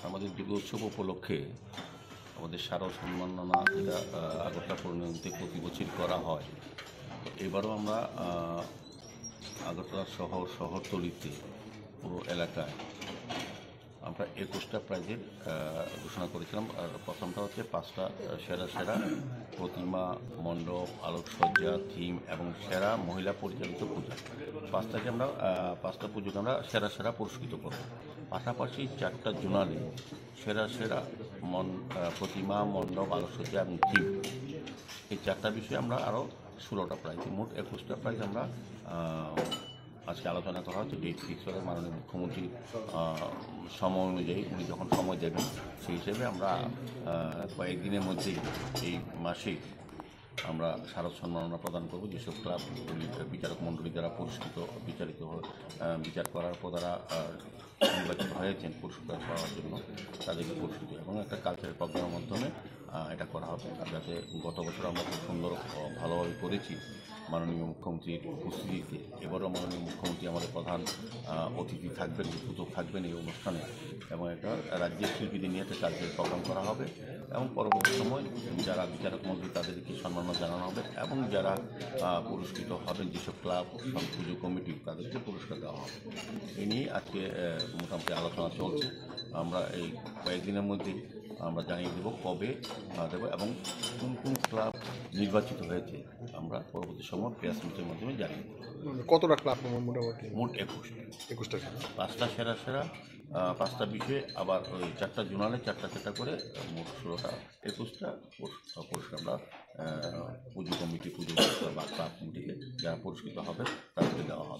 আমাদের দুর্গোৎসব উপলক্ষে আমাদের শারদ সম্মাননা যেটা আগরতলা পৌরনিগমে প্রতি বছর করা হয়, এবারও আমরা আগরতলা শহরতলিতে পুরো এলাকায় আমরা 21টা প্রাইজের ঘোষণা করেছিলাম। আর প্রথমটা হচ্ছে 5টা সেরা প্রতিমা, মণ্ডপ, আলোকসজ্জা, থিম এবং সেরা মহিলা পরিচালিত পূজা। 5টা পুজোকে আমরা সেরা পুরস্কৃত করব। পাশাপাশি 4টা জোনালে সেরা প্রতিমা, মণ্ডপ, আলোকসজ্জা এবং থিম, এই 4টা বিষয়ে আমরা আরও 16টা প্রাইজ, মোট 21টা প্রাইজ আমরা আজকে আলোচনা করা হচ্ছে। ডেট ফিক্স করে মাননীয় মুখ্যমন্ত্রীর সময় অনুযায়ী উনি যখন সময় দেবেন সেই হিসেবে আমরা কয়েকদিনের মধ্যেই এই মাসে আমরা শারদ সম্মাননা প্রদান করব। যেসব ক্লাব বিচারক মণ্ডলী দ্বারা বিচার করার পর তারা নির্বাচিত হয়েছেন পুরস্কার পাওয়ার জন্য, তাদেরকে পুরস্কৃত এবং একটা কালচারাল প্রোগ্রামের মাধ্যমে এটা করা হবে। যাতে গত বছর আমরা খুব সুন্দর ভালোভাবে করেছি মাননীয় মুখ্যমন্ত্রীর উপস্থিতিতে, এবারও মাননীয় মুখ্যমন্ত্রী আমাদের প্রধান অতিথি থাকবেন, উদ্বোধক থাকবেন এই অনুষ্ঠানে, এবং একটা রাজ্যের শিল্পীদের নিয়ে একটা কালচারাল প্রোগ্রাম করা হবে এবং পরবর্তী সময় যারা বিচারক মন্ত্রী তাদেরকে সম্মাননা জানানো হবে এবং যারা পুরস্কৃত হবেন যেসব ক্লাব, পুজো কমিটি, তাদেরকে পুরস্কার দেওয়া হবে। এই নিয়ে আজকে মোটামুটি আলোচনা চলছে। আমরা এই কয়েকদিনের মধ্যেই আমরা জানিয়ে দেবো কবে দেবো এবং কোন ক্লাব নির্বাচিত হয়েছে আমরা পরবর্তী সময় প্রেস মিটের মাধ্যমে জানিয়ে দেবো। কতটা ক্লাব মোটামুটি? মোট 21টা। 5টা সেরা 5টা বিষয়ে, আবার ওই 4টা জোনালে 4টা করে মোট 16টা 21টা পুরস্কার আমরা পুজো কমিটি, পুজো বা ক্লাব কমিটিকে যারা পুরস্কৃত হবে তাদেরকে দেওয়া হবে।